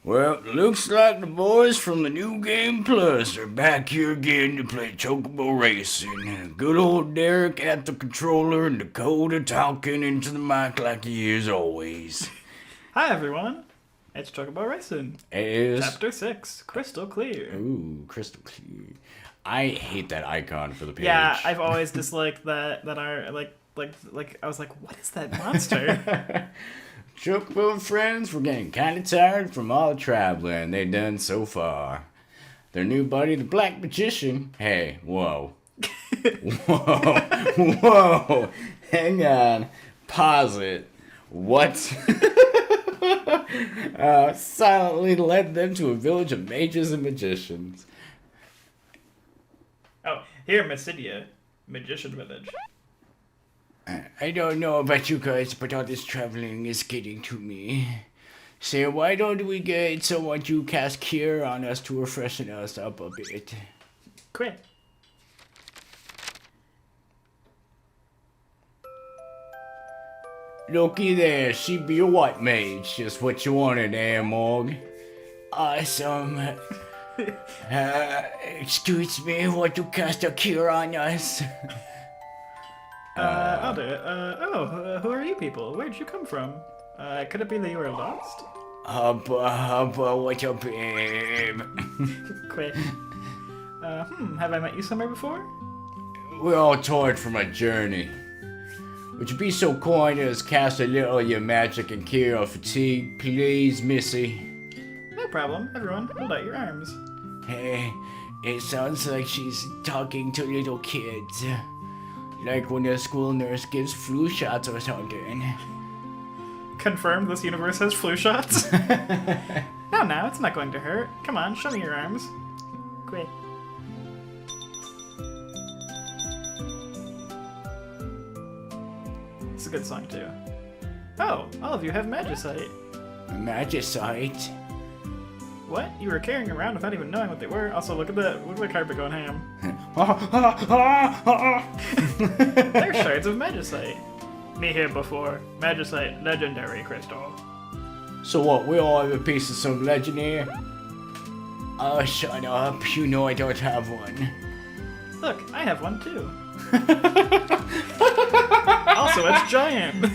Well, looks like the boys from the New Game Plus are back here again to play Chocobo Racing. Good old Derek at the controller and Dakota talking into the mic like he is always. Hi everyone, it's Chocobo Racing. As... Chapter 6, Crystal Clear. Ooh, crystal clear. I hate that icon for the page. Yeah, I've always disliked that I was like, what is that monster? Chocobo and friends were getting kind of tired from all the traveling they've done so far. Their new buddy, the Black Magician. Hey, whoa. Whoa. Hang on. Pause it. What? Silently led them to a village of mages and magicians. Oh, here, Mysidia, Magician Village. I don't know about you guys, but all this traveling is getting to me. So why don't we get someone to cast Cure on us to freshen us up a bit? Quick. Looky there, she be a white mage, just what you wanted there, Morg. Awesome. Excuse me, want to cast a Cure on us? I'll do it. Who are you people? Where'd you come from? Could it be that you were lost? What up, babe? Quick. Have I met you somewhere before? We're all tired from a journey. Would you be so kind as cast a little of your magic and cure our fatigue, please, Missy? No problem. Everyone, hold out your arms. Hey, it sounds like she's talking to little kids. Like when the school nurse gives flu shots or something. Confirmed this universe has flu shots? No, it's not going to hurt. Come on, show me your arms. Quick. It's a good song, too. Oh, all of you have Magicite. Magicite? What? You were carrying around without even knowing what they were? Also, look at the carpet going ham. They're shards of Magicite. Me here before. Magicite, legendary crystal. So what, we all have a piece of some legend here? Oh, shut up. You know I don't have one. Look, I have one too. Also, it's giant.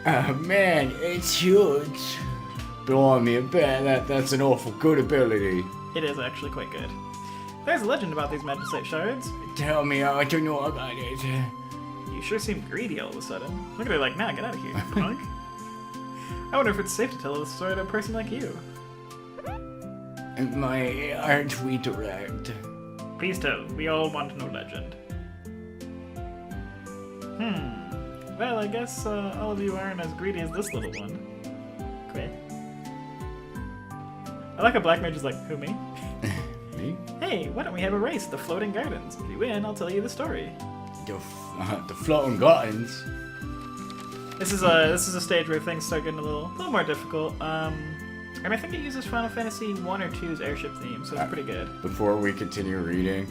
Oh man, it's huge. Blimey, I bet that's an awful good ability. It is actually quite good. There's a legend about these Magicite shards. Tell me how to know about it. You sure seem greedy all of a sudden. Look at her like, nah, get out of here, punk. I wonder if it's safe to tell this story to a person like you. My aren't we direct? Please tell, we all want to know legend. Well, I guess all of you aren't as greedy as this little one. Quick. I like a black mage is like, who, me? Me? Hey, why don't we have a race at the Floating Gardens? If you win, I'll tell you the story. The floating gardens. This is a stage where things start getting a little more difficult. And I think it uses Final Fantasy 1 or 2's airship theme, so it's pretty good. Before we continue reading,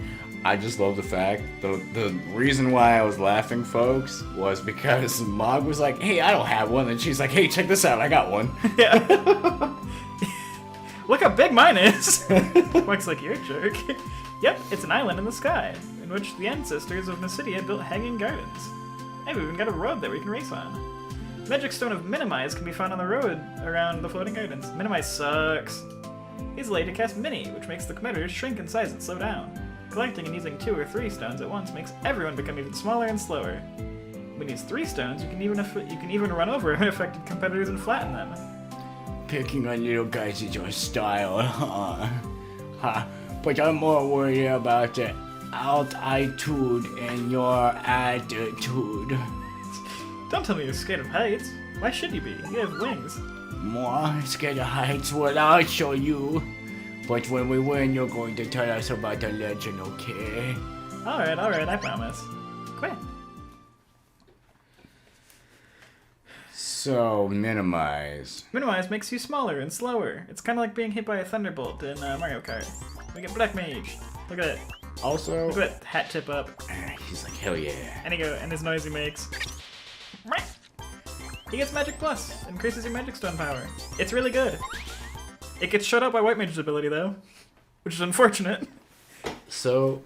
I just love the fact, the reason why I was laughing, folks, was because Mog was like, hey, I don't have one, and she's like, hey, check this out, I got one. Yeah. Look how big mine is! Mark's like, you're a jerk. Yep, it's an island in the sky, in which the ancestors of Mysidia built hanging gardens. Hey, we've even got a road that we can race on. Magic Stone of Minimize can be found on the road around the Floating Gardens. Minimize sucks. He's laid to cast Mini, which makes the competitors shrink in size and slow down. Collecting and using 2 or 3 stones at once makes everyone become even smaller and slower. When you use 3 stones, you can even run over unaffected competitors and flatten them. Picking on little guys is your style, huh? But I'm more worried about the altitude and your attitude. Don't tell me you're scared of heights. Why should you be? You have wings. More scared of heights? Well, I'll show you. But when we win, you're going to tell us about the legend, okay? Alright, I promise. Quick. So, minimize. Minimize makes you smaller and slower. It's kind of like being hit by a thunderbolt in Mario Kart. We get Black Mage. Look at it. Also, look at that hat tip up. He's like, hell yeah. And his noise he makes. He gets Magic Plus, increases your Magic Stone power. It's really good. It gets shut out by White Mage's ability though, which is unfortunate. So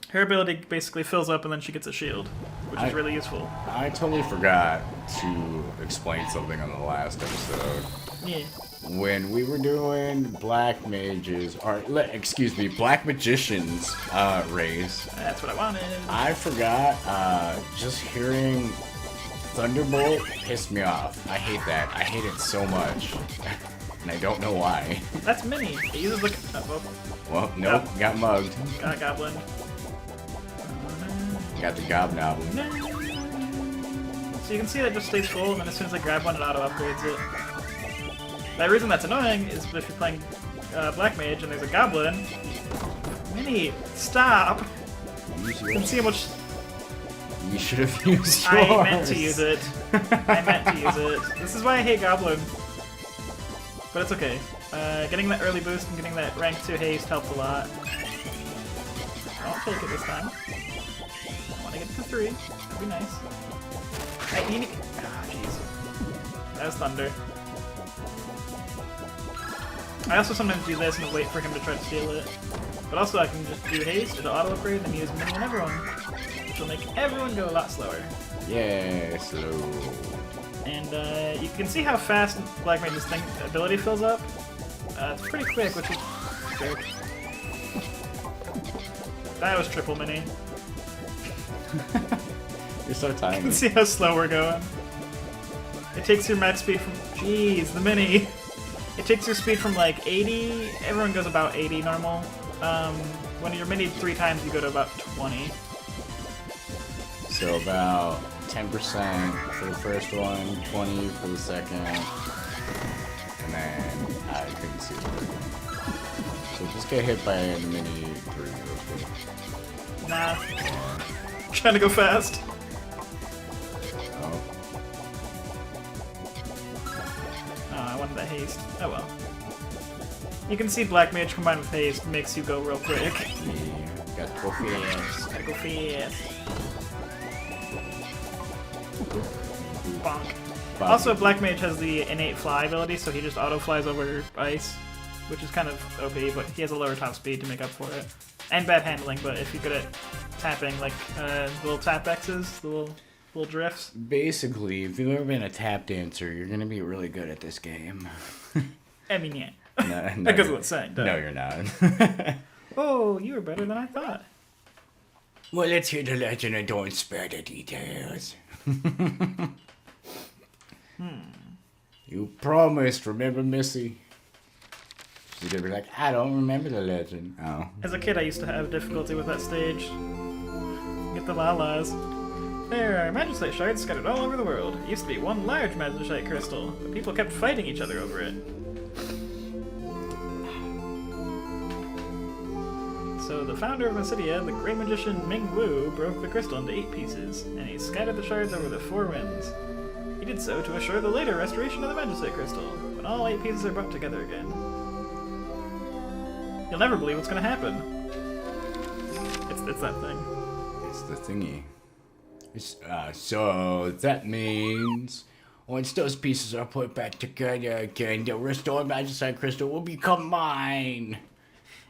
her ability basically fills up and then she gets a shield, which is really useful. I totally forgot to explain something on the last episode. Yeah. When we were doing Black Mages, or excuse me, Black Magicians race, That's what I wanted. I forgot, just hearing Thunderbolt pissed me off. I hate that. I hate it so much. And I don't know why. That's Mini. It uses like... Well, nope, got mugged. Got Goblin. Got the Gobnoblin. So you can see that just stays full, and then as soon as I grab one, it auto-upgrades it. The reason that's annoying is if you're playing Black Mage and there's a Goblin... Mini, stop! You can see how much... You should have used yours. I meant to use it. I meant to use it. This is why I hate Goblin. But it's okay. Getting that early boost and getting that rank 2 haste helped a lot. I'll take it this time. I want to get to 3. That'd be nice. Ah, jeez. That was Thunder. I also sometimes do this and wait for him to try to steal it. But also I can just do haste, it'll auto-upgrade, and use Mini on everyone. Which will make everyone go a lot slower. Yeah, slow. And you can see how fast Black Mage's ability fills up. It's pretty quick, which is good. That was triple Mini. You're so tiny. You can see how slow we're going. It takes your max speed from... Jeez, the Mini! It takes your speed from like 80... Everyone goes about 80 normal. When you're Mini 3 times, you go to about 20. So about 10% for the first one, 20 for the second, and then I couldn't see the third one. So just get hit by the Mini 3 real quick. Nah. Trying to go fast. Oh. Oh, I wanted that haste. Oh well. You can see Black Mage combined with haste makes you go real quick. Yeah, got to go fast. Gotta go fast. Bonk. Also, Black Mage has the innate fly ability, so he just auto-flies over ice, which is kind of OP, but he has a lower top speed to make up for it. And bad handling, but if you're good at tapping, like the little tap X's, the little drifts. Basically, if you've ever been a tap dancer, you're gonna be really good at this game. I mean, yeah. No, That goes without saying. No, you're not. Oh, you were better than I thought. Well, let's hear the legend and don't spare the details. You promised, remember, Missy? She's gonna be like, I don't remember the legend. Oh. As a kid, I used to have difficulty with that stage. Get the lalas. There are magicite shards scattered all over the world. It used to be one large magicite crystal, but people kept fighting each other over it. So the founder of Mysidia, the great magician Ming Wu, broke the crystal into 8 pieces, and he scattered the shards over the 4 winds. He did so to assure the later restoration of the magicite crystal, when all 8 pieces are brought together again. You'll never believe what's gonna happen. It's that thing. It's the thingy. So that means Once those pieces are put back together again, the restored magicite crystal will become mine.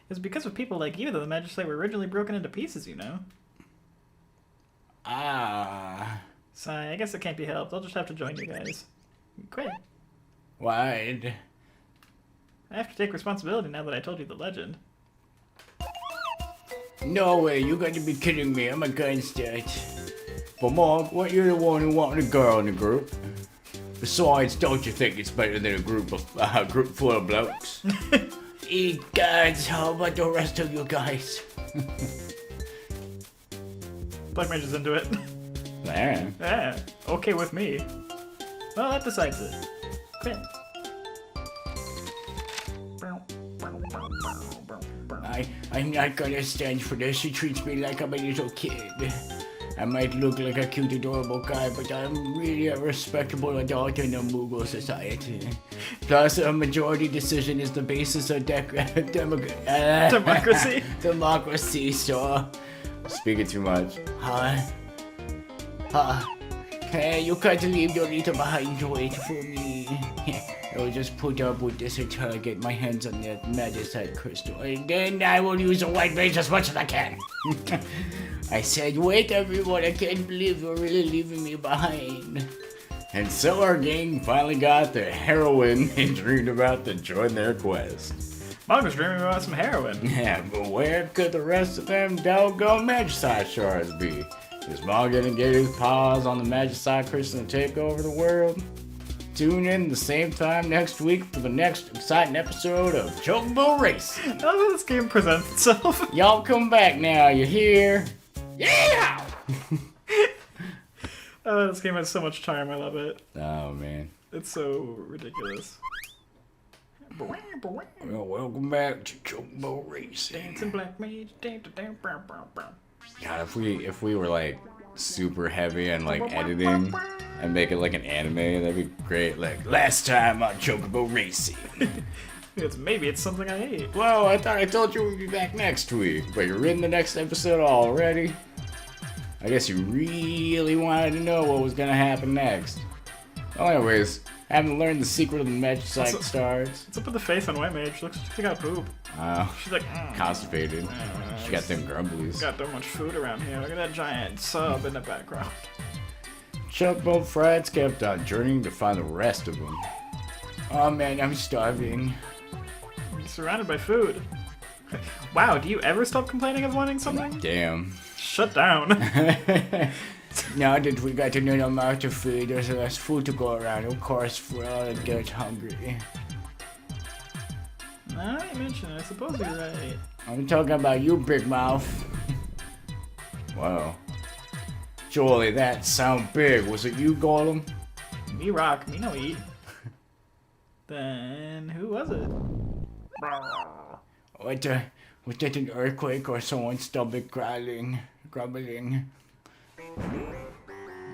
It's because of people like you that the magicite were originally broken into pieces, you know? Ah. Sigh, I guess it can't be helped. I'll just have to join you guys. Quit. What? I have to take responsibility now that I told you the legend. No way, you got to be kidding me. I'm against it. But Mark, what, you're the one who wanted a girl in the group. Besides, don't you think it's better than a group full of blokes? Egads, how about the rest of you guys? Black Mage is into it. yeah. Yeah, okay with me. Well, that decides it. Quit. I'm not gonna stand for this. She treats me like I'm a little kid. I might look like a cute, adorable guy, but I'm really a respectable adult in a Moogle society. Plus, a majority decision is the basis of democracy. Democracy, so... Speaking too much. Huh? Okay, you can't leave your little behind to wait for me. I'll just put up with this until I get my hands on that magicite crystal, and then I will use a white mage as much as I can. I said, wait everyone, I can't believe you're really leaving me behind. And so our gang finally got the heroine they dreamed about to join their quest. Mog was dreaming about some heroin. Yeah, but where could the rest of them doggone magicite shards be? Is Mog gonna get his paws on the magicite crystal and take over the world? Tune in the same time next week for the next exciting episode of Chocobo Racing. I love how this game presents itself. Y'all come back now, you hear? Yeah! Oh, this game has so much charm, I love it. Oh, man. It's so ridiculous. Well, welcome back to Chocobo Racing. Dancing black mage, God, if we were like super heavy and like editing and make it like an anime, that'd be great. Like, Last time on Chocobo Racing. Maybe it's something I ate. well, I thought I told you we'd be back next week, but you're in the next episode already. I guess you really wanted to know what was gonna happen next. Well, anyways, I haven't learned the secret of the magicite stars. What's up with the face on White Mage? Looks like she got poop. She's like, Constipated. She got them grumblies. got so much food around here. Look at that giant sub in the background. Chocobo Frats kept on journeying to find the rest of them. Oh man, I'm starving. I'm surrounded by food. Wow, do you ever stop complaining of wanting something? Damn. Shut down. Now that we got an amount of food, there's less food to go around. Of course, we're all get hungry. Now that you mention it, I suppose you're right. I'm talking about you, Big Mouth. Wow. Surely that sound big. Was it you, Golem? Me rock, me no eat. Then who was it? Was that an earthquake or someone's stomach grumbling?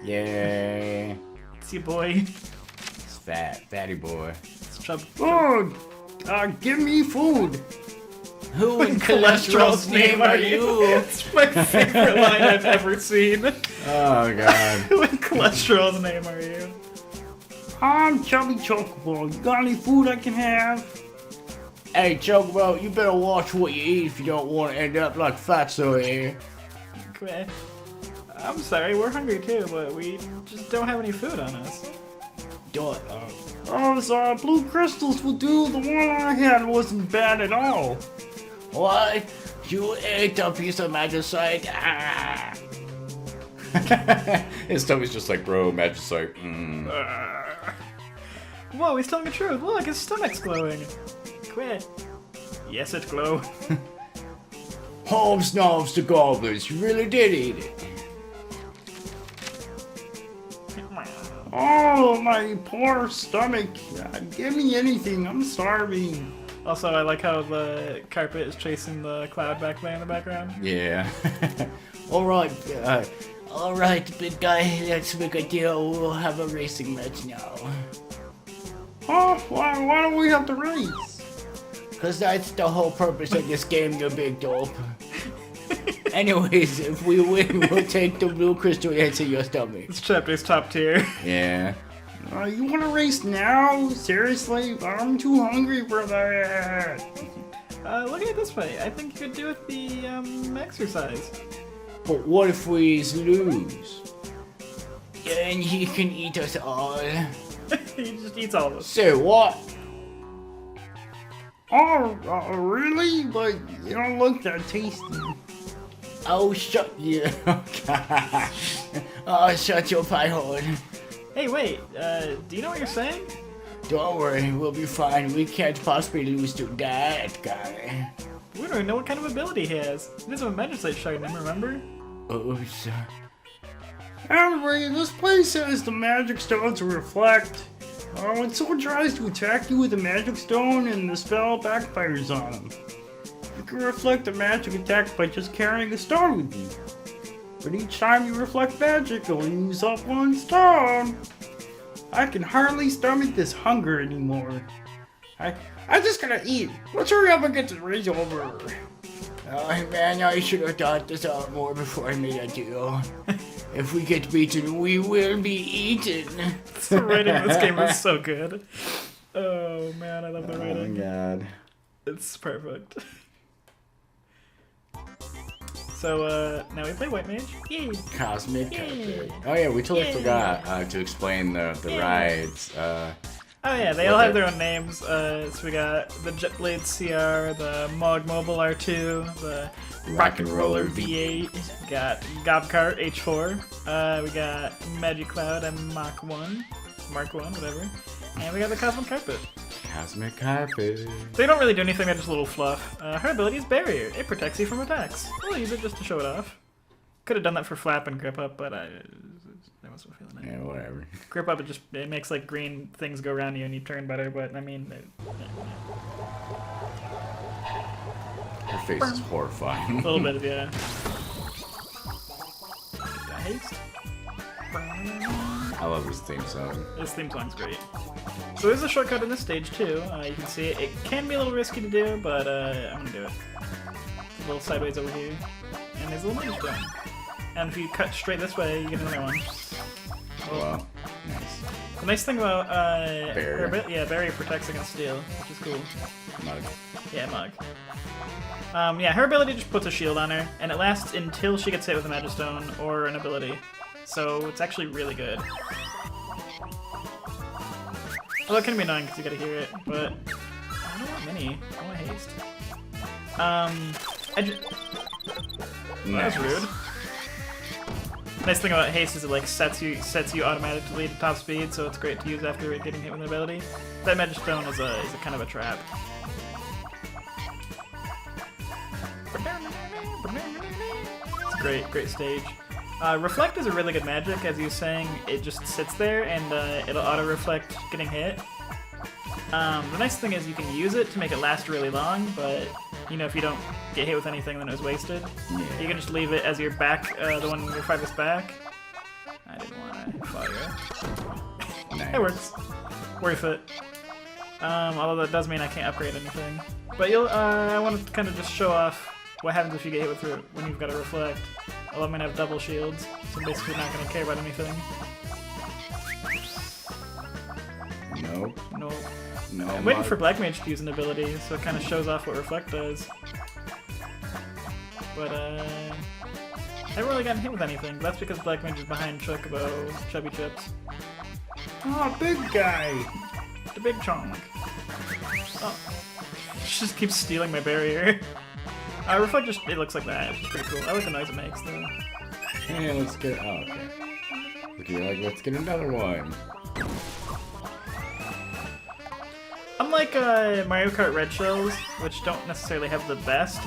Yay. It's your boy. It's fatty boy. It's Chub. Food! Give me food! Who in cholesterol's name are you? It's my favorite line I've ever seen. Oh god. Who in cholesterol's name are you? I'm Chubby Chocobo. You got any food I can have? Hey, Chocobo, you better watch what you eat if you don't want to end up like Fatso here. Okay. I'm sorry, we're hungry too, but we just don't have any food on us. Those blue crystals will do. The one I had wasn't bad at all. What? You ate a piece of magicite? Ah. His tummy's just like, bro, magicite. Whoa, he's telling the truth. Look, his stomach's glowing. Quit. Yes, it glow. Home snobs to goblins. You really did eat it. Oh, my poor stomach. Give me anything. I'm starving. Also, I like how the carpet is chasing the cloud back there in the background. Yeah. Alright, big guy. Let's make a deal. We'll have a racing match now. Oh, why don't we have to race? Because that's the whole purpose of this game, you big dope. Anyways, if we win, we'll take the blue crystal into your stomach. This chapter's top tier. Yeah. You want to race now? Seriously? I'm too hungry for that. Look at it this way. I think you could do it the exercise. But what if we lose? And he can eat us all. He just eats all of us. Say what? Oh, really? But you don't look that tasty. Oh, shut you. Oh, shut your pie hole. Hey, wait. Do you know what you're saying? Don't worry, we'll be fine. We can't possibly lose to that guy. We don't even know what kind of ability he has. He doesn't have a magicite shard name, remember? Oh, so... Anyway, this place says the magic stones reflect. When someone tries to attack you with a magic stone and the spell backfires on them. You can reflect a magic attack by just carrying a stone with you. But each time you reflect magic, you'll use up one stone. I can hardly stomach this hunger anymore. I just gotta eat. Let's hurry up and get this race over. Oh man, I should have thought this out more before I made a deal. If we get beaten, we will be eaten. The writing in this game is so good. Oh man, I love the Oh writing. my god. It's perfect. So now we play White Mage. Yay! Cosmic Yay. carpet. Oh yeah, we totally Yay. forgot to explain the rides. Oh yeah, they all have their own names. So we got the Jetblade CR, the Mog Mobile R2, the Rock and Roller V8. We got Gobcart H4. We got Magicloud and Mark 1, whatever. And we got the Cosmic Carpet. Cosmic carpet. They don't really do anything, they're just a little fluff. Her ability is Barrier. It protects you from attacks. We'll use it just to show it off. Could have done that for Flap and Grip Up, but I wasn't feeling it. Yeah, whatever. Grip Up, it makes like green things go around you and you turn better, but I mean... Her face is horrifying. A little bit, yeah. Haste? I love this theme song. This theme song's great. So there's a shortcut in this stage too. You can see it. It can be a little risky to do, but I'm gonna do it. A little sideways over here, and there's a little magic stone. And if you cut straight this way, you get another one. Wow. Nice. The nice thing about Barrier. Barrier protects against steel, which is cool. Mug. Yeah, Mug. Yeah, her ability just puts a shield on her, and it lasts until she gets hit with a magic stone or an ability. So it's actually really good. Although it can be annoying because you gotta hear it, but I don't want mini. I want haste. That was rude. Nice thing about haste is it like sets you automatically to top speed, so it's great to use after getting hit with an ability. That magic stone is a kind of a trap. It's a great stage. Reflect is a really good magic, as you were saying. It just sits there and it'll auto-reflect getting hit. The nice thing is you can use it to make it last really long, but you know, if you don't get hit with anything, then it was wasted. Yeah. You can just leave it as your back, the one your farthest back. I didn't want to fire. Nice. It works. Worth it. Although that does mean I can't upgrade anything. But I want to kind of just show off what happens if you get hit with it when you've got to reflect. Although I'm going to have double shields, so I'm basically not going to care about anything. Nope. Nope. No. I'm waiting for Black Mage to use an ability, so it kind of shows off what Reflect does. But, I haven't really gotten hit with anything. That's because Black Mage is behind Chocobo, Chubby Chips. Oh, big guy. The big chonk. Oh. She just keeps stealing my barrier. Reflect just, it looks like that. It's pretty cool. I like the noise it makes, though. Yeah, let's get. Oh, okay. Okay, like, let's get another one. Unlike Mario Kart Red Shells, which don't necessarily have the best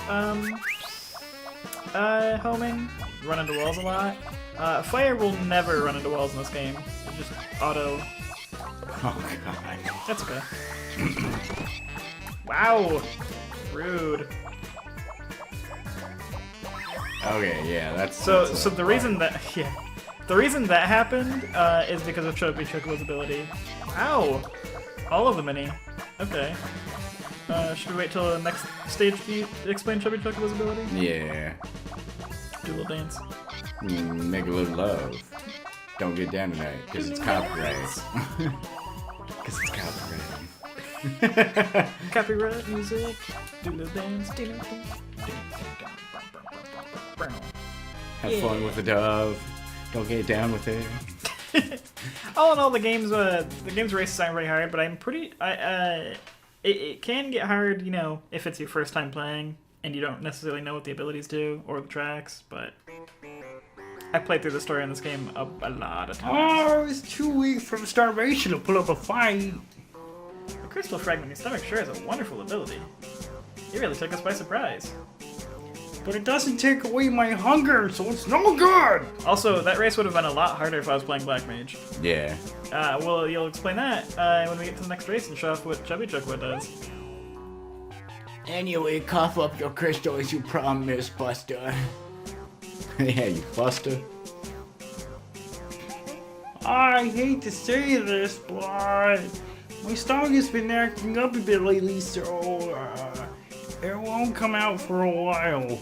homing, run into walls a lot, Fire will never run into walls in this game. It just auto. Oh god. That's okay. Wow! Rude. Okay, yeah, that's So the reason that the reason that happened is because of Chocobo's ability. Ow! All of the mini. Okay. Should we wait till the next stage to explain Chocobo's ability? Yeah. Do a little dance. Make a little love. Don't get down tonight, because it's copyright. Because it's copyright. Copyright music. Do a little dance. Have fun with the dove. Don't get down with it. All in all, the game's races aren't very hard, but I'm pretty. It can get hard, you know, if it's your first time playing and you don't necessarily know what the abilities do or the tracks. But I played through the story in this game a lot of times. Oh, it's too weak from starvation to pull up a fight. The crystal fragment in your stomach sure is a wonderful ability. You really took us by surprise. But it doesn't take away my hunger, so it's no good! Also, that race would have been a lot harder if I was playing Black Mage. Yeah. Well, you'll explain that when we get to the next race and show off what Chubby Chocobo does. Anyway, cough up your crystal as you promised, Buster. Yeah, you buster. I hate to say this, but my stomach has been acting up a bit lately, so it won't come out for a while.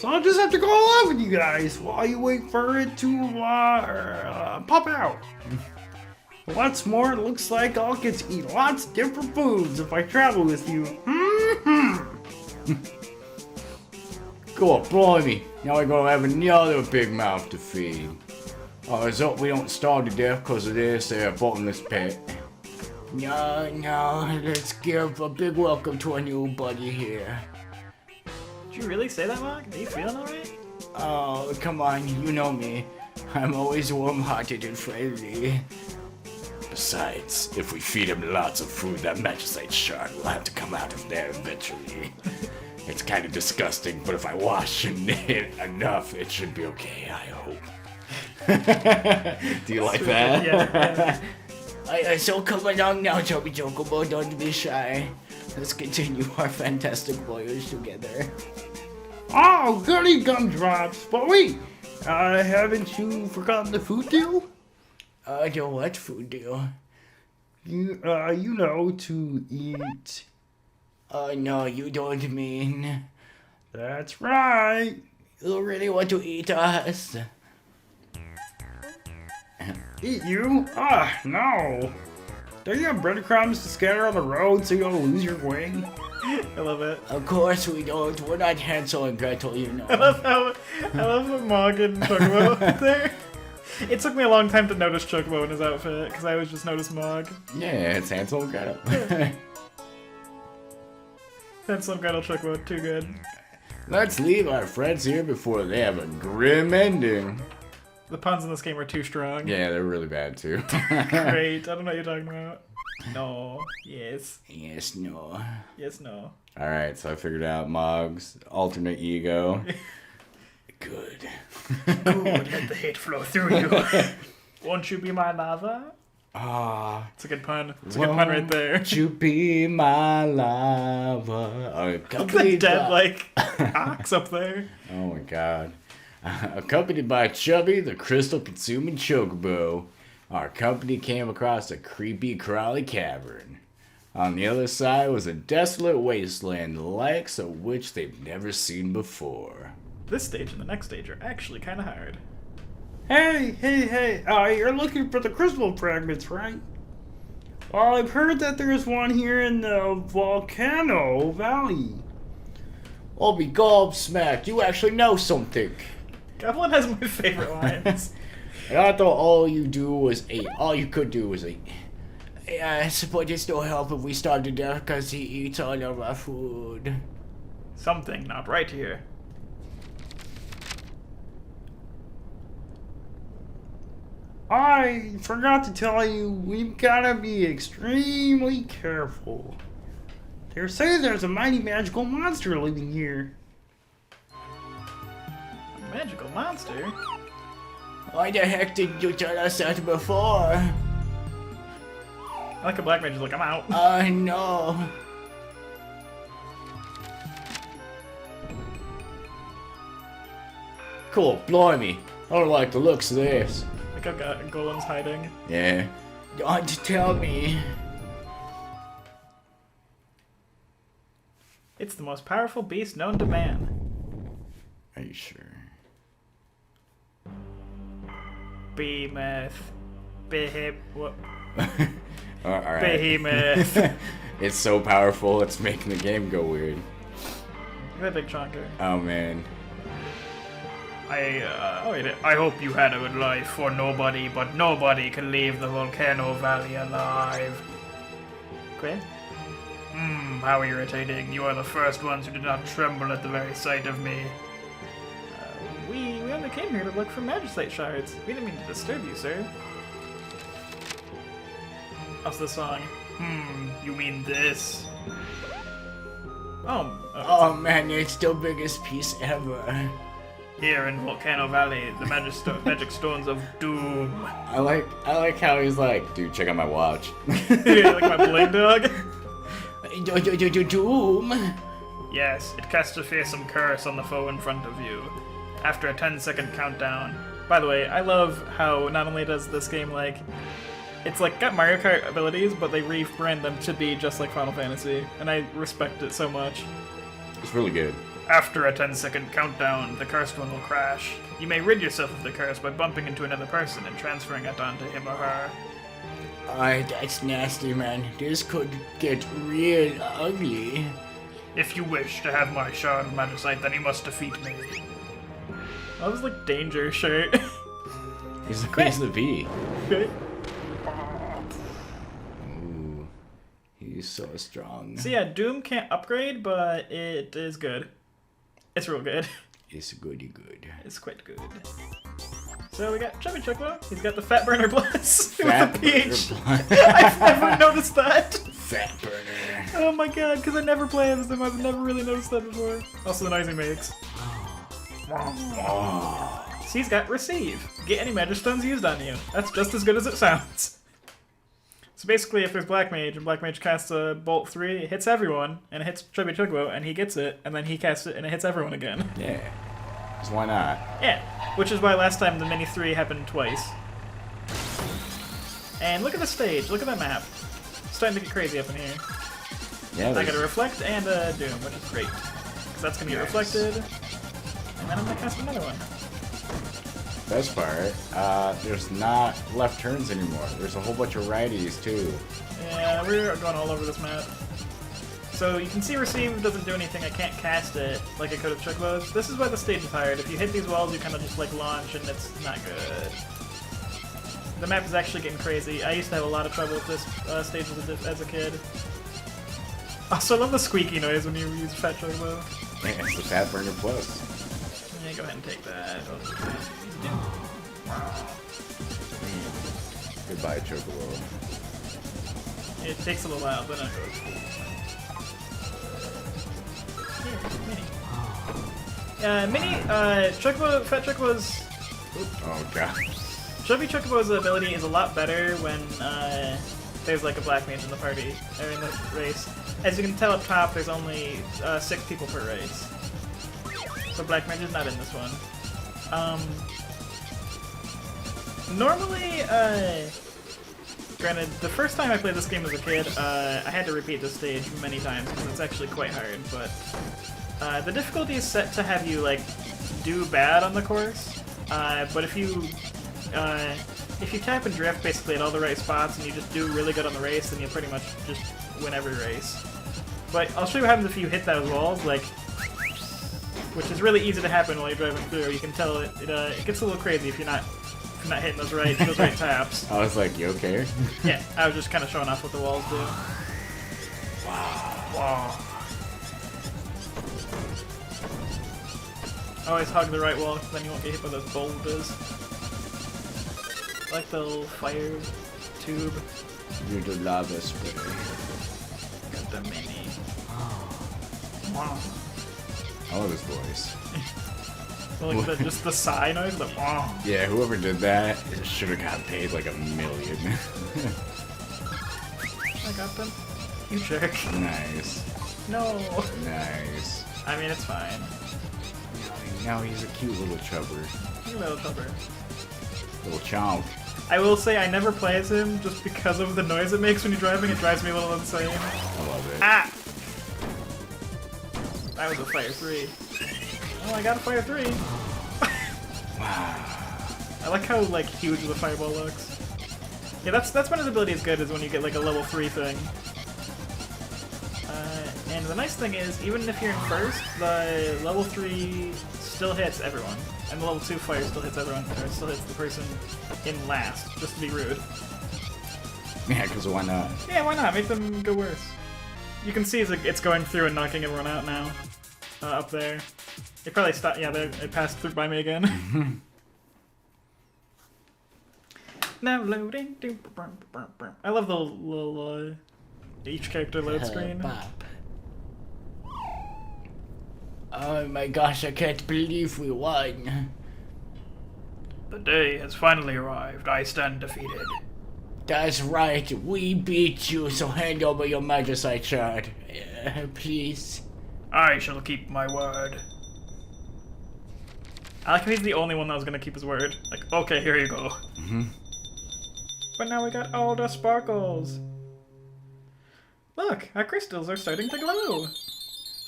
So I'll just have to go along with you guys while you wait for it to pop out. What's more, it looks like I'll get to eat lots of different foods if I travel with you. Cool, blimey. Now we're gonna have another big mouth to feed. Let's hope we don't starve to death because of this bottomless pit. No, let's give a big welcome to a new buddy here. Did you really say that, Mark? Are you feeling alright? Oh, come on, you know me. I'm always warm-hearted and friendly. Besides, if we feed him lots of food, that magicite shard will have to come out of there eventually. It's kind of disgusting, but if I wash it enough, it should be okay, I hope. Do you like that? Yeah. So come along now, Chubby Chocobo, don't be shy. Let's continue our fantastic voyage together. Oh, goody gumdrops. But wait, haven't you forgotten the food deal? The what food deal? You know, to eat. No, you don't mean... That's right. You really want to eat us? Eat you? No. Don't you have breadcrumbs to scatter on the road so you don't lose your way? I love it. Of course we don't. We're not Hansel and Gretel, you know. I love how Mog and Chocobo are there. It took me a long time to notice Chocobo in his outfit, because I always just noticed Mog. Yeah, it's Hansel and Gretel. That's some Gretel Chocobo, too good. Let's leave our friends here before they have a grim ending. The puns in this game are too strong. Yeah, they're really bad too. Great, I don't know what you're talking about. No, yes. Yes, no. Yes, no. Alright, so I figured out Mog's alternate ego. Good. Good, let the hate flow through you. Won't you be my lover? Ah, It's a good pun. It's a good pun right there. won't you be my lover? The dead, like, ox up there. Oh my god. Accompanied by Chubby, the crystal-consuming Chocobo, our company came across a creepy, crawly cavern. On the other side was a desolate wasteland, the likes of which they've never seen before. This stage and the next stage are actually kind of hard. Hey, you're looking for the crystal fragments, right? Well, I've heard that there's one here in the Volcano Valley. I'll be gobsmacked. You actually know something. Goblin has my favorite lines. And I thought all you could do was eat. Yeah, I suppose it's no help if we starve to death because he eats all of our food. Something not right here. I forgot to tell you, we've gotta be extremely careful. They say there's a mighty magical monster living here. A magical monster? Why the heck didn't you tell us that before? I like a black mage is like, I'm out. No. Cool, blimey. I don't like the looks of this. Like I've got golems hiding. Yeah. Don't tell me. It's the most powerful beast known to man. Are you sure? Behemoth. What? Alright. Behemoth. It's so powerful, it's making the game go weird. Look at that big chonker. Oh man. I hope you had a good life for nobody, but nobody can leave the Volcano Valley alive. Quinn? How irritating. You are the first ones who did not tremble at the very sight of me. We only came here to look for magicite shards. We didn't mean to disturb you, sir. How's the song? You mean this? Oh man, it's the biggest piece ever. Here in Volcano Valley, the magic stones of doom. I like how he's like, dude, check out my watch. Like my bling dog? Doom. Yes, it casts a fearsome curse on the foe in front of you. After a 10-second countdown. By the way, I love how not only does this game like... It's like got Mario Kart abilities, but they rebrand them to be just like Final Fantasy. And I respect it so much. It's really good. After a 10-second countdown, the cursed one will crash. You may rid yourself of the curse by bumping into another person and transferring it onto him or her. Alright, that's nasty, man. This could get real ugly. If you wish to have my shard of magicite, then you must defeat me. That was like danger shirt. He's the V. Okay. Ooh, he's so strong. So yeah, Doom can't upgrade, but it is good. It's real good. It's goody good. It's quite good. So we got Chubby Chocobo. He's got the Fat Burner Plus Fat with the PH. burner I've never noticed that. Fat burner. Oh my god, because I never play as him. I've never really noticed that before. Also the noise he makes. So he's got Receive. Get any magic stones used on you. That's just as good as it sounds. So basically, if there's Black Mage, and Black Mage casts a Bolt 3, it hits everyone, and it hits Chubby Chocobo, and he gets it, and then he casts it, and it hits everyone again. Yeah. Because why not? Yeah, which is why last time the Mini 3 happened twice. And look at the stage, look at that map. It's starting to get crazy up in here. Yeah. I got a Reflect and a Doom, which is great. Because that's going to get reflected, and then I'm going to cast another one. Best part, there's not left turns anymore. There's a whole bunch of righties too. Yeah, we're going all over this map. So you can see Receive doesn't do anything, I can't cast it like I could have Chocobo's. This is why the stage is hard. If you hit these walls, you kind of just like launch and it's not good. The map is actually getting crazy. I used to have a lot of trouble with this stage as a kid. Also, I love the squeaky noise when you use Fat Chocobo. Yeah, it's the Fat Burner Plus. Yeah, go ahead and take that. Goodbye, Chocobo. It takes a little while, but it goes. Here, Mini. Chocobo, Fat Chocobo's. Oh god. Chubby Chocobo's ability is a lot better when there's like a Black Mage in the party, or in the race. As you can tell up top, there's only 6 people per race. So Black Mage is not in this one. Normally, granted, the first time I played this game as a kid, I had to repeat this stage many times because it's actually quite hard, but the difficulty is set to have you, like, do bad on the course, but if you tap and drift basically at all the right spots and you just do really good on the race, then you pretty much just win every race. But I'll show you what happens if you hit those walls, like, which is really easy to happen while you're driving through. You can tell it gets a little crazy if you're not hitting those right taps. I was like, you okay? Yeah, I was just kind of showing off what the walls do. Wow. Always hug the right wall, then you won't get hit by those boulders. I like the little fire tube. You're the lava spray. Got the mini. Wow. I love his voice. Like just the sigh noise, the wow. Yeah, whoever did that should have got paid like $1 million. I got them. You jerk. Nice. No. Nice. I mean, it's fine. Now he's a cute little chubber. You little chubber. Little chomp. I will say I never play as him just because of the noise it makes when you're driving. It drives me a little insane. I love it. Ah! That was a fire 3. Oh, I got a fire 3. Wow. I like how like huge the fireball looks. Yeah, that's when his ability is good, is when you get like a level 3 thing. And the nice thing is, even if you're in first, the level 3 still hits everyone. And the level 2 fire still hits everyone, or it still hits the person in last, just to be rude. Yeah, because why not? Yeah, why not? Make them go worse. You can see it's going through and knocking everyone out now. Up there. It probably stopped. Yeah, it passed through by me again. Now loading. I love the little each character load screen. Bop. Oh my gosh, I can't believe we won. The day has finally arrived. I stand defeated. That's right, we beat you, so hand over your magicite shard. Please. I shall keep my word. I like how he's the only one that was gonna keep his word. Like, okay, here you go. But now we got all the sparkles. Look, our crystals are starting to glow.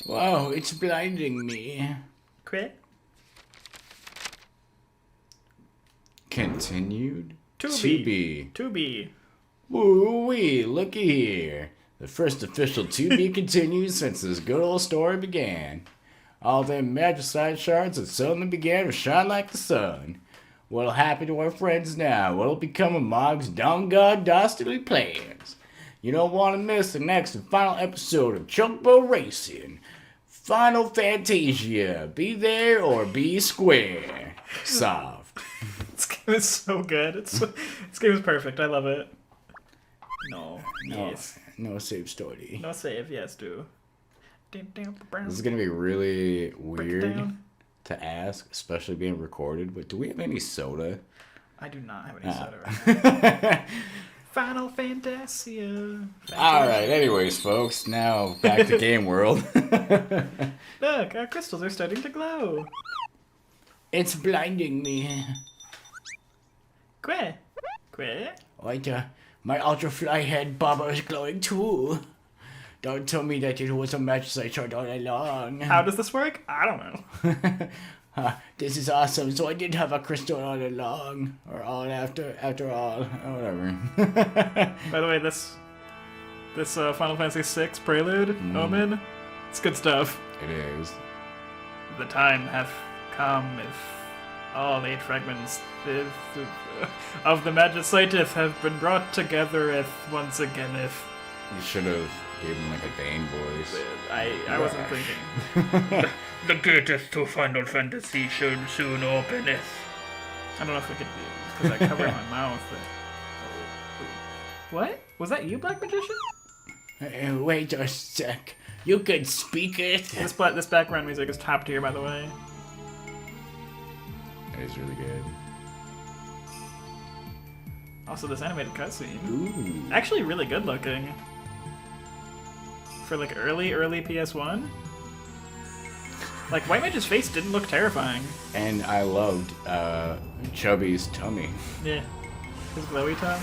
Wow, it's blinding me. Quit. Continued? To be. be. Woo-wee, looky here. The first official to be continued since this good old story began. All them magicite shards that suddenly began to shine like the sun. What'll happen to our friends now? What'll become of Mog's Dumb God Dastardly plans? You don't want to miss the next and final episode of Chocobo Racing. Final Fantasia. Be there or be square. Soft. This game is so good. This game is perfect. I love it. No. Yes. No save story. No save. Yes, do. This is gonna be really Break it weird down. to ask, especially being recorded, but do we have any soda? I do not have any soda right now. Final Fantasia. Alright, anyways, folks, now back to Game World. Look, our crystals are starting to glow. It's blinding me. Quit. Like, my Ultra Fly head bobber is glowing too. Don't tell me that it was a match I shot all along. How does this work? I don't know. This is awesome. So I did have a crystal all along, or all after all, or whatever. By the way, this Final Fantasy VI prelude, Omen, it's good stuff. It is. The time hath come if all 8 fragments of the Magiciteth have been brought together if once again if. You should have gave him like a Bane voice. I wasn't thinking. The gates to Final Fantasy should soon openeth. I don't know if it could be because I covered my mouth. What? Was that you, Black Magician? Wait a sec. You can speak it? This background music is top tier, by the way. That is really good. Also, this animated cutscene. Ooh. Actually really good looking. For like early PS1. Like, White Mage's face didn't look terrifying. And I loved Chubby's tummy. Yeah. His glowy tongue.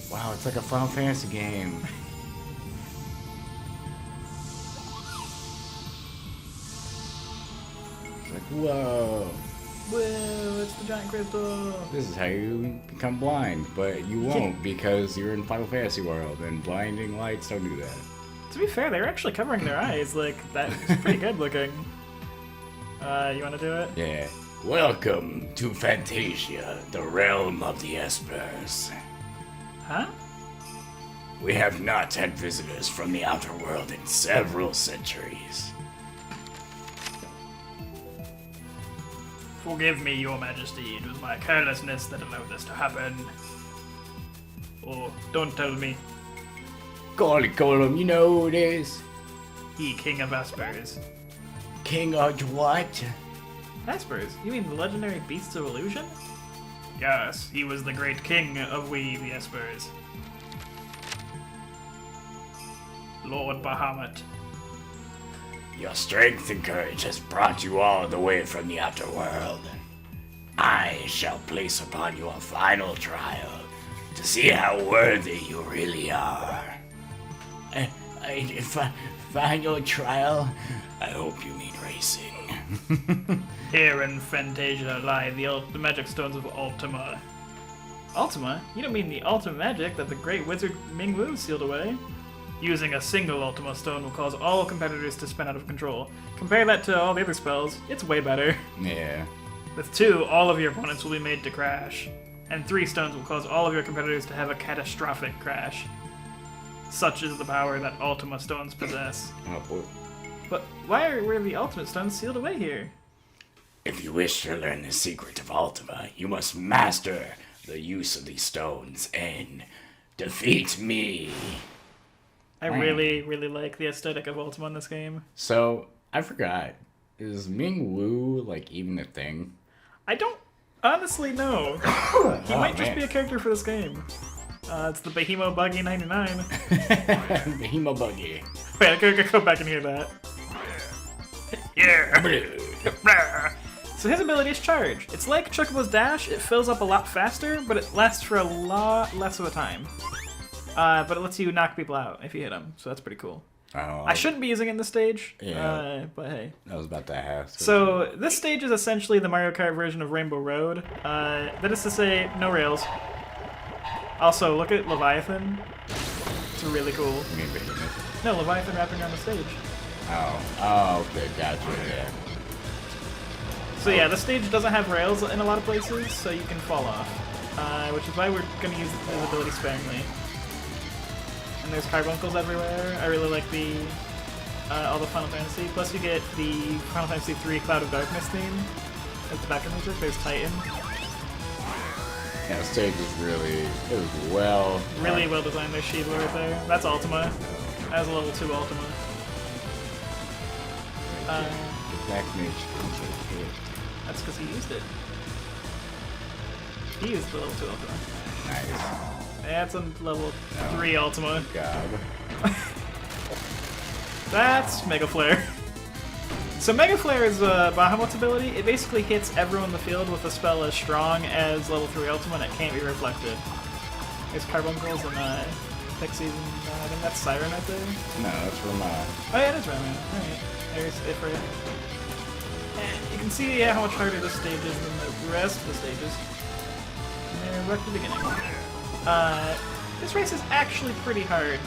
Wow, it's like a Final Fantasy game. It's like, whoa. Whoa, it's the giant crystal. This is how you become blind, but you won't because you're in Final Fantasy world, and blinding lights don't do that. To be fair, they were actually covering their eyes. Like, that's pretty good looking. You wanna do it? Yeah. Welcome to Fantasia, the realm of the Espers. Huh? We have not had visitors from the outer world in several centuries. Forgive me, your majesty. It was my carelessness that allowed this to happen. Oh, don't tell me. Call him, you know who it is. He, King of Espers. King of what? Espers? You mean the legendary beasts of illusion? Yes, he was the great king of we, the Espers. Lord Bahamut. Your strength and courage has brought you all the way from the outer world. I shall place upon you a final trial to see how worthy you really are. Final trial? I hope you mean racing. Here in Fantasia lie the magic stones of Ultima. Ultima? You don't mean the Ultima magic that the great wizard Ming Wu sealed away? Using a single Ultima stone will cause all competitors to spin out of control. Compare that to all the other spells, it's way better. Yeah. With 2, all of your opponents will be made to crash. And 3 stones will cause all of your competitors to have a catastrophic crash. Such is the power that Ultima stones possess. Oh boy. But why were the Ultimate stones sealed away here? If you wish to learn the secret of Ultima, you must master the use of these stones and defeat me. I really, really like the aesthetic of Ultima in this game. So, I forgot. Is Ming Wu, like, even a thing? I don't honestly know. He might just be a character for this game. It's the Behemoth Buggy 99. Behemoth Buggy. Wait, I gotta go back and hear that. Yeah. So his ability is Charge. It's like Chocobo's Dash. It fills up a lot faster, but it lasts for a lot less of a time. but it lets you knock people out if you hit them, so that's pretty cool. Oh, I shouldn't be using it in this stage, Yeah. but hey. I was about to ask. So this stage is essentially the Mario Kart version of Rainbow Road. That is to say, no rails. Also, look at Leviathan. It's really cool. You mean Bahamut? No, Leviathan wrapping around the stage. Oh, okay, gotcha. Yeah. So yeah, the stage doesn't have rails in a lot of places, so you can fall off. Which is why we're going to use the ability sparingly. And there's carbuncles everywhere. I really like the all the Final Fantasy. Plus you get the Final Fantasy 3 Cloud of Darkness theme as the background music. There's Titan. Yeah, the stage is really, it was well... Really well designed. There's Shiva right there. That's Ultima. That was a level 2 Ultima. Black Mage is a hit. That's because he used it. He used the level 2 Ultima. Nice. That's a level 3 Ultima. God. That's Mega Flare. So Mega Flare is Bahamut's ability. It basically hits everyone in the field with a spell as strong as level 3 Ultima and it can't be reflected. There's Carbuncles and Pixies and I think that's Siren right there. No, that's Ramon. Oh yeah, it is Rayman. Alright. There's Ifrit. And you can see how much harder this stage is than the rest of the stages. And they're right at the beginning. This race is actually pretty hard.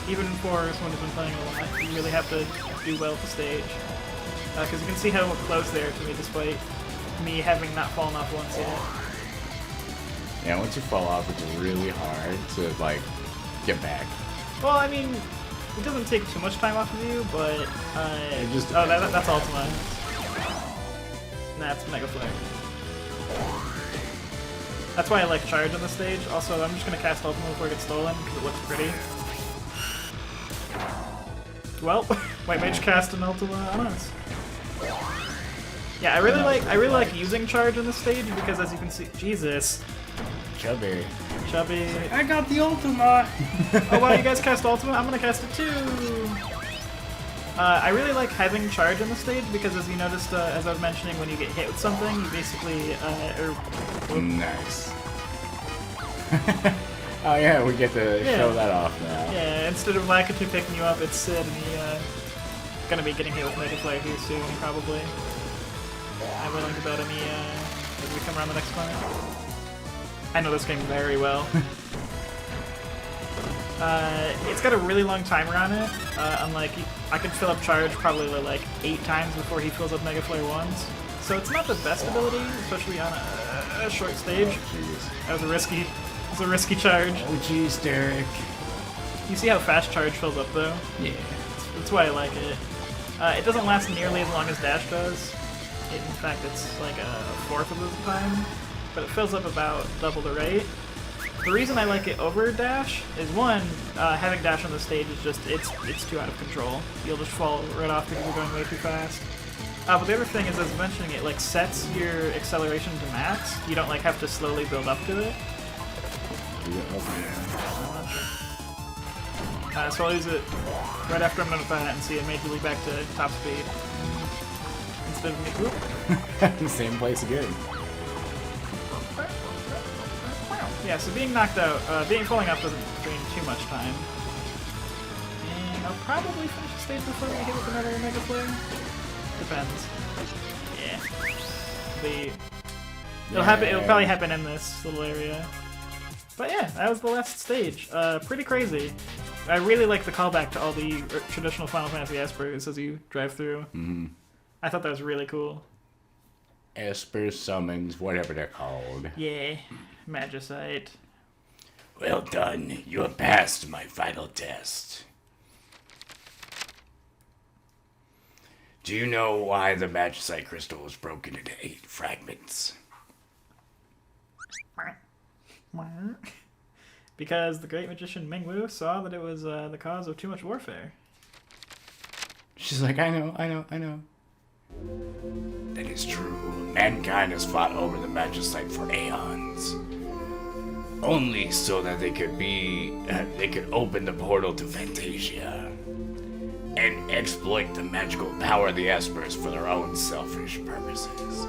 Even for someone who's been playing a lot, you really have to do well at the stage. Because you can see how close they are to me despite me having not fallen off once yet. Yeah, once you fall off, it's really hard to, like, get back. Well, I mean, it doesn't take too much time off of you, but... It just oh, that's Ultima. And that's Mega Flare. That's why I like Charge on the stage. Also, I'm just going to cast Ultima before it gets stolen, because it looks pretty. Well, White Mage cast an Ultima on us. Yeah, I really like using Charge on the stage, because as you can see... Jesus. Chubby. I got the Ultima! Oh wow, you guys cast Ultima? I'm gonna cast it too! I really like having Charge on the stage because as you noticed, as I was mentioning, when you get hit with something, you basically, Nice. Oh yeah, we get to show that off now. Yeah, instead of Lakitu picking you up, it's Sid and he, gonna be getting hit with Mega Flare here soon, probably. I will link about any, as we come around the next corner. I know this game very well. It's got a really long timer on it. Unlike, I could fill up Charge probably like 8 times before he fills up Mega Flare once. So it's not the best ability, especially on a short stage. Jeez. That was a risky charge. Oh jeez, Derek. You see how fast Charge fills up though? Yeah. That's why I like it. It doesn't last nearly as long as Dash does. In fact, it's like a fourth of the time. But it fills up about double the rate. The reason I like it over Dash is one, having Dash on the stage is just, it's too out of control. You'll just fall right off because you're going way too fast. But the other thing is, as mentioning, it like sets your acceleration to max. You don't like have to slowly build up to it. So I'll use it right after I'm done with that and see it majorly back to top speed. Instead of me, whoop. Same place again. Yeah, so being knocked out, falling off doesn't drain too much time. And I'll probably finish the stage before we hit with another Mega Flare. Depends. Yeah. It'll probably happen in this little area. But yeah, that was the last stage. Pretty crazy. I really like the callback to all the traditional Final Fantasy Espers as you drive through. Mm-hmm. I thought that was really cool. Esper summons, whatever they're called. Yeah, Magicite. Well done. You have passed my final test. Do you know why the Magicite crystal was broken into 8 fragments? Because the great magician Mingwu saw that it was the cause of too much warfare. She's like, I know. That is true. Mankind has fought over the Magicite for aeons. Only so that they could open the portal to Fantasia and exploit the magical power of the Espers for their own selfish purposes.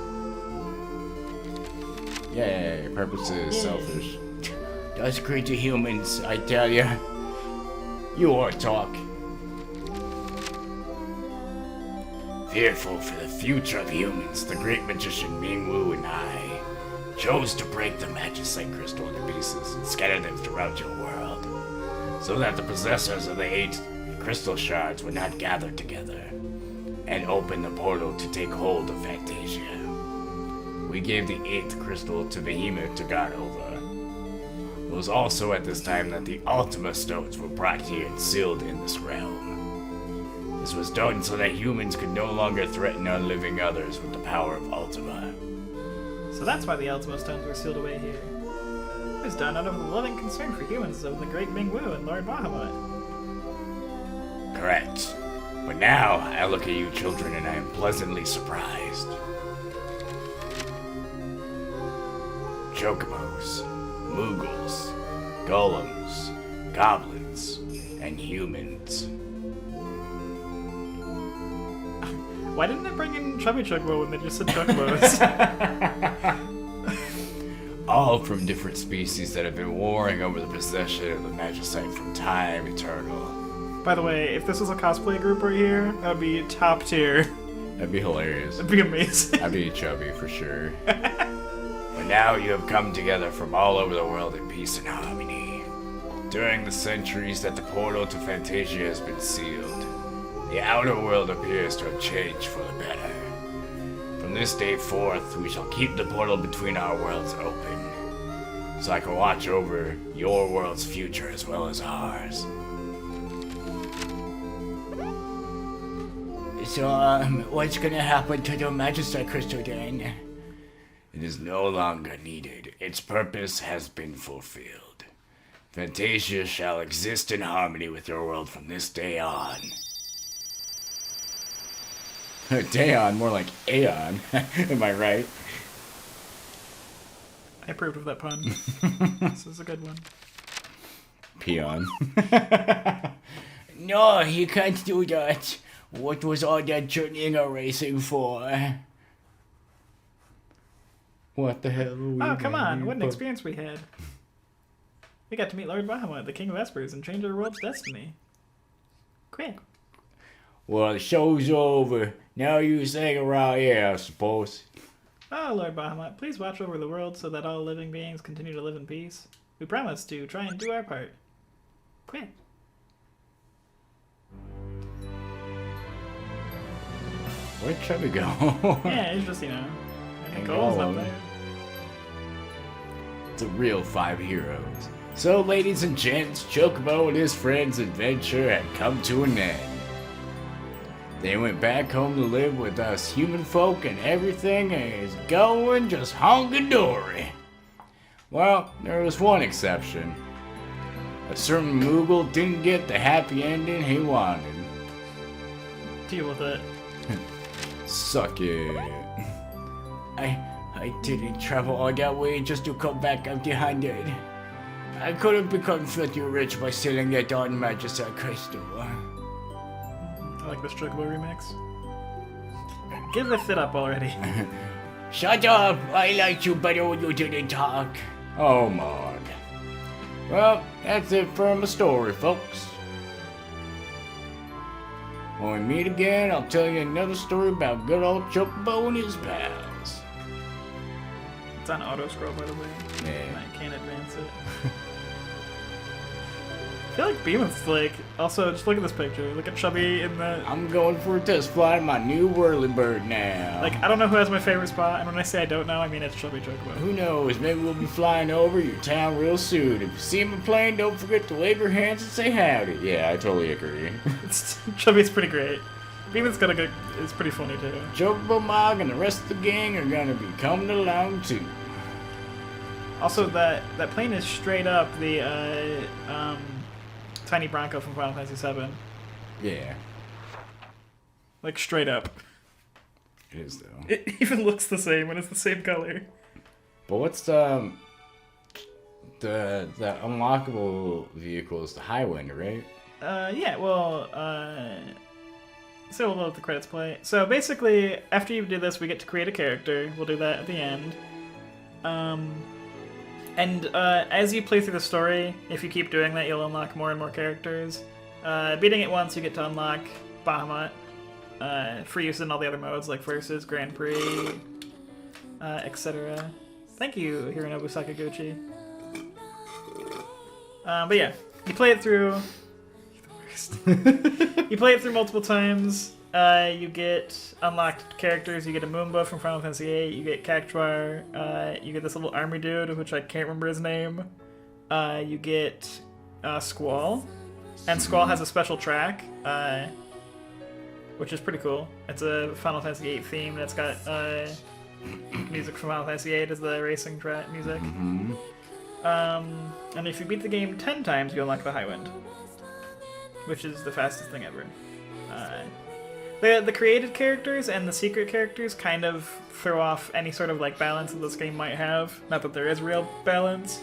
Yay, purposes, selfish. Those creature humans, I tell ya. You ought talk. Fearful for the future of humans, the great magician Mingwu and I chose to break the Magicite crystal into pieces and scatter them throughout your world, so that the possessors of the 8 crystal shards would not gather together and open the portal to take hold of Fantasia. We gave the 8th crystal to Bahamut to guard over. It was also at this time that the Ultima stones were brought here and sealed in this realm. This was done so that humans could no longer threaten unliving others with the power of Ultima. So that's why the Ultima Stones were sealed away here. It was done out of the loving concern for humans of the great Mingwu and Lord Bahamut. Correct. But now, I look at you children and I am pleasantly surprised. Chocobos, Moogles, Golems, Goblins, and humans. Why didn't it bring in Chubby Chocobo when they just said Chocobos? All from different species that have been warring over the possession of the Magicite from time eternal. By the way, if this was a cosplay group right here, that would be top tier. That'd be hilarious. That'd be amazing. I'd be chubby for sure. But now you have come together from all over the world in peace and harmony. During the centuries that the portal to Fantasia has been sealed, the outer world appears to have changed for the better. From this day forth, we shall keep the portal between our worlds open, so I can watch over your world's future as well as ours. So, what's gonna happen to the Magicite crystal then? It is no longer needed. Its purpose has been fulfilled. Fantasia shall exist in harmony with your world from this day on. Dayon, more like Aeon. Am I right? I approved of that pun. This is a good one. Peon. No, you can't do that. What was all that journeying or racing for? What the hell are we Oh, come on. doing? What an experience we had. We got to meet Lord Bahamut, the King of Espers, and change our world's destiny. Quick. Well, the show's over. Now you sing around here, I suppose. Oh, Lord Bahamut, please watch over the world so that all living beings continue to live in peace. We promise to try and do our part. Quick. Where'd Chubby go? Yeah, it's just, I And think goals up Golem. there. It's a real 5 heroes. So, ladies and gents, Chocobo and his friends' adventure had come to an end. They went back home to live with us human folk, and everything is going just honky-dory. Well, there was one exception. A certain Moogle didn't get the happy ending he wanted. Deal with it. Suck it. I didn't travel all that way just to come back empty-handed. I could have become filthy rich by selling that on Magicite crystal. I like this Chocobo remix. Give the fit up already. Shut up! I liked you better when you didn't talk. Oh, Mog. Well, that's it for my story, folks. When we meet again, I'll tell you another story about good old Chocobo and his pals. It's on auto scroll, by the way. Yeah. I can't advance it. I feel like Behemoth's also just look at this picture. Look at Chubby in the. I'm going for a test flight of my new whirlybird now. I don't know who has my favorite spot, and when I say I don't know, I mean it's Chubby Chocobo. Who knows, maybe we'll be flying over your town real soon. If you see him in a plane, don't forget to wave your hands and say howdy. Yeah, I totally agree. Chubby's pretty great. Behemoth's got a good. It's pretty funny too. Chocobo Mog and the rest of the gang are gonna be coming along too. Also, that plane is straight up the Tiny Bronco from Final Fantasy VII. Yeah, Straight up. it is though. It even looks the same when it's the same color. But what's the unlockable vehicle is the Highwind, right? Yeah, well, so we'll let the credits play. So basically, after you do this, we get to create a character. We'll do that at the end. And as you play through the story, if you keep doing that, you'll unlock more and more characters. Beating it once, you get to unlock Bahamut, for use in all the other modes like Versus, Grand Prix, etc. Thank you, Hironobu Sakaguchi. But yeah, you play it through. You play it through multiple times. You get unlocked characters. You get a Moomba from Final Fantasy VIII. You get Cactuar. You get this little army dude, which I can't remember his name. You get Squall. And Squall has a special track, which is pretty cool. It's a Final Fantasy VIII theme that's got music from Final Fantasy VIII as the racing track music. Mm-hmm. And if you beat the game 10 times, you unlock the High Wind, which is the fastest thing ever. The created characters and the secret characters kind of throw off any sort of like balance that this game might have. Not that there is real balance.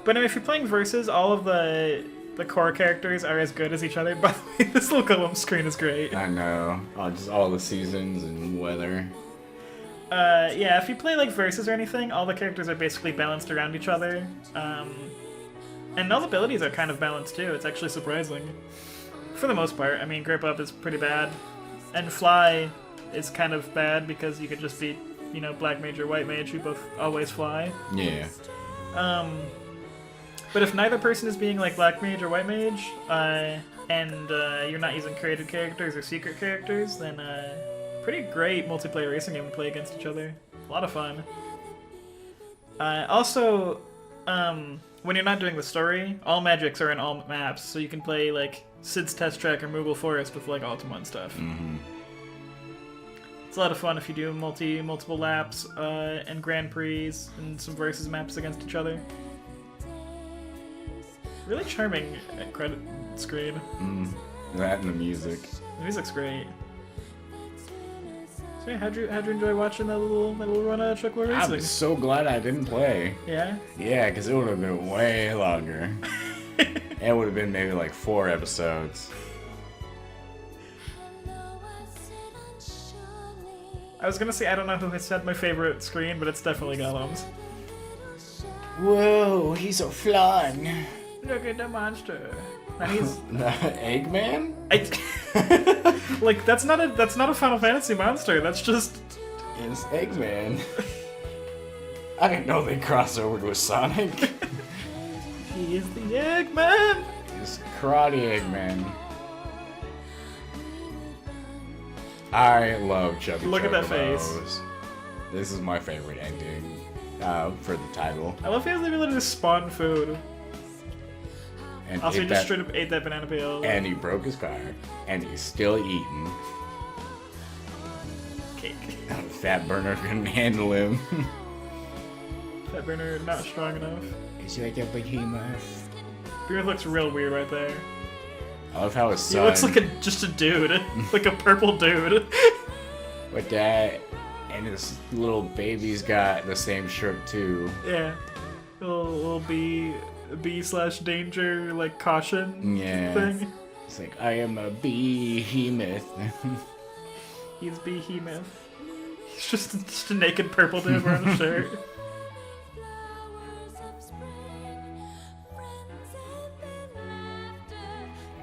But if you're playing Versus, all of the core characters are as good as each other. By the way, this little column screen is great. I know. Just all the seasons and weather. Yeah, if you play like Versus or anything, all the characters are basically balanced around each other. And all the abilities are kind of balanced too. It's actually surprising. For the most part. I mean, Grip Up is pretty bad. And Fly is kind of bad because you could just be, Black Mage or White Mage who both always fly. Yeah. But if neither person is being like Black Mage or White Mage, and you're not using created characters or secret characters, then pretty great multiplayer racing game to play against each other. A lot of fun. Also, when you're not doing the story, all magics are in all maps, so you can play like Sid's Test Track or Moogle Forest with like Ultima stuff. Mm-hmm. It's a lot of fun if you do multiple laps and Grand Prix and some Versus maps against each other. Really charming credit screen. That and the music. The music's great. So yeah, how'd you enjoy watching that little run of Chocobo Racing? I'm so glad I didn't play. Yeah? Yeah, because it would have been way longer. It would have been maybe like 4 episodes. I was gonna say I don't know who has said my favorite screen, but it's definitely Gollum's. Whoa, he's so fun. Look at the monster. And he's Eggman? like that's not a Final Fantasy monster. That's just It's Eggman. I didn't know they crossed over to a Sonic. he is the Eggman. It's Karate Eggman. I love Chubby Look at that Chocobos. face. This is my favorite ending for the title. I love he has the ability to spawn food. And Also, he ate just that- straight up ate that banana peel. And he broke his car. And he's still eating. Cake. Fat Burner couldn't handle him. That burner not strong enough. It's like a behemoth. Beard looks real weird right there. I love how his He son... looks like just a dude. Like a purple dude. With that, and his little baby's got the same shirt too. Yeah. Little B/danger, like, caution Yeah. thing. It's like, I am a behemoth. He's Behemoth. He's just a naked purple dude wearing a shirt.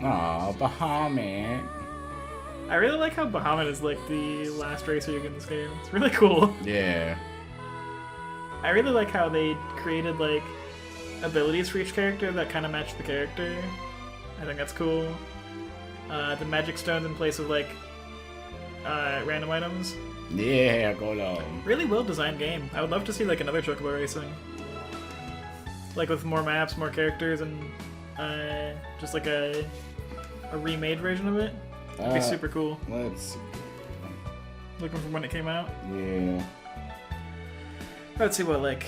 Aw, Bahamut. I really like how Bahamut is like the last racer you get in this game. It's really cool. Yeah. I really like how they created like abilities for each character that kind of match the character. I think that's cool. The magic stones in place of like random items. Yeah, go on. Really well designed game. I would love to see like another Chocobo Racing. Like with more maps, more characters, and just like a remade version of it. It'd be super cool. Let's see. Looking from when it came out. Yeah. Let's see what, like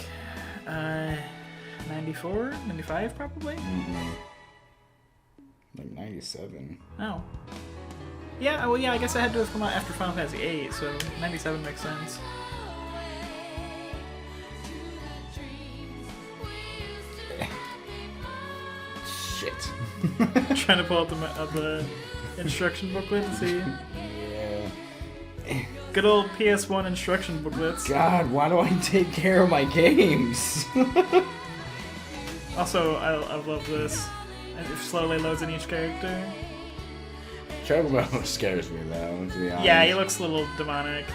94, 95 probably. Like 97. Oh. Yeah. Well, yeah. I guess I had to have come out after Final Fantasy VIII, so 97 makes sense. Shit. Trying to pull out the instruction booklet to see. Yeah. Good old PS1 instruction booklets. God, why do I take care of my games? Also, I love this. It slowly loads in each character. Chocobo scares me though, to be honest. Yeah, he looks a little demonic.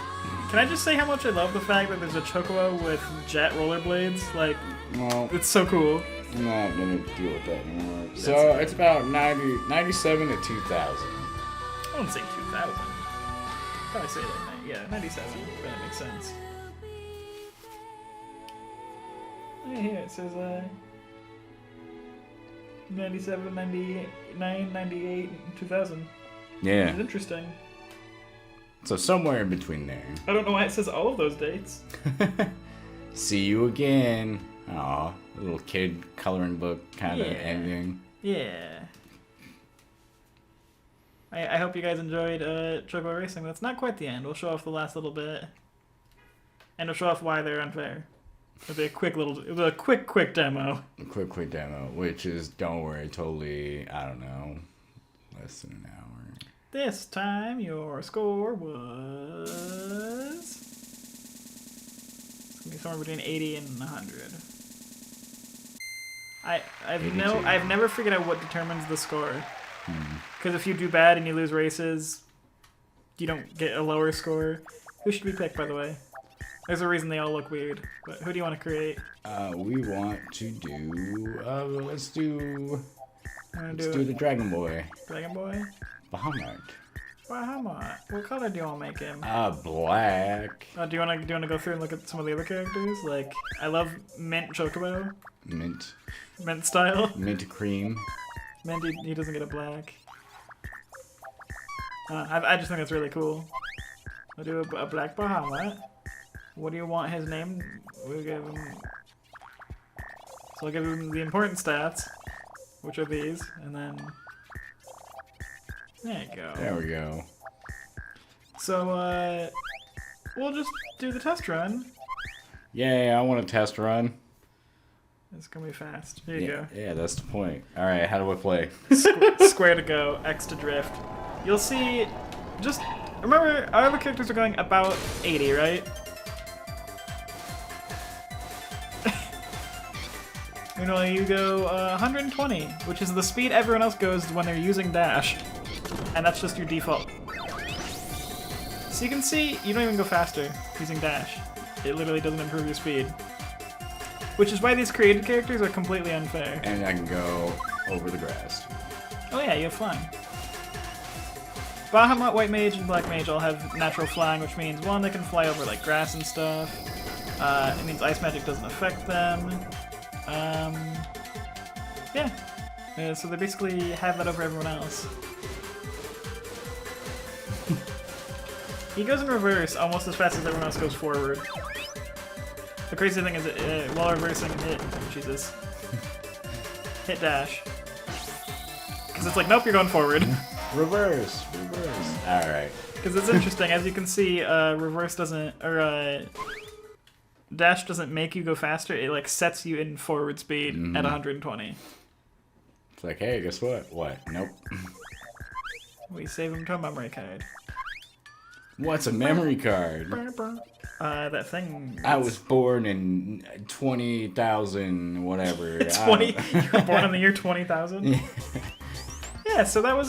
Can I just say how much I love the fact that there's a Chocobo with jet rollerblades? Like, Well, it's so cool. I'm not gonna deal with that anymore. So it's about 97 to 2000. I wouldn't say 2000. Probably say like, yeah, 97. That makes sense. Yeah, here it says 97, 99, 98, 2000. Yeah. It's interesting. So somewhere in between there. I don't know why it says all of those dates. See you again. Aw, a little kid coloring book kind of Yeah. ending. Yeah. I hope you guys enjoyed Chocobo Racing. That's not quite the end. We'll show off the last little bit. And we'll show off why they're unfair. It'll be a quick demo. A quick demo, which is, don't worry, totally, I don't know, less than an hour. This time your score was... It's gonna be somewhere between 80 and 100. I've never figured out what determines the score. Because if you do bad and you lose races, you don't get a lower score. Who should we pick, by the way? There's a reason they all look weird. But who do you want to create? We want to do, let's do Do the Dragon Boy. Dragon Boy? Bahamut. Bahamut. What color do you want to make him? Black. Do you want to go through and look at some of the other characters? Like, I love Mint Chocobo. Mint. Mint style. Mint cream. Mint, he doesn't get a black. I just think that's really cool. I'll do a black Bahamut. What do you want his name? We'll give him... So I'll give him the important stats, which are these, and then... There you go. There we go. So, we'll just do the test run. Yay, I want a test run. It's gonna be fast. Here you go. Yeah, that's the point. Alright, how do I play? Square to go, X to drift. You'll see, just, remember, our other characters are going about 80, right? You go 120, which is the speed everyone else goes when they're using dash. And that's just your default. So you can see, you don't even go faster using dash. It literally doesn't improve your speed. Which is why these created characters are completely unfair. And I can go over the grass. Oh yeah, you have flying. Bahamut, White Mage, and Black Mage all have natural flying, which means, one, they can fly over like grass and stuff. It means ice magic doesn't affect them. Yeah. So they basically have that over everyone else. He goes in reverse almost as fast as everyone else goes forward. The crazy thing is, while reversing, hit dash. Because it's like, nope, you're going forward. Reverse. Alright. Because it's interesting, as you can see, reverse doesn't, or dash doesn't make you go faster, it like sets you in forward speed at 120. It's like, hey, guess what? What? Nope. We save him to a memory card. What's a memory card? That thing. I was born in 20,000, whatever. 20. You were born in the year 20,000. Yeah, so that was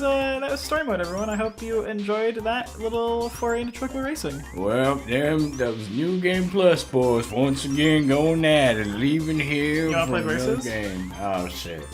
story mode, everyone. I hope you enjoyed that little foray into Chocobo Racing. Well, those New Game Plus boys once again going at it, leaving here You wanna for play another versus? game. Oh shit.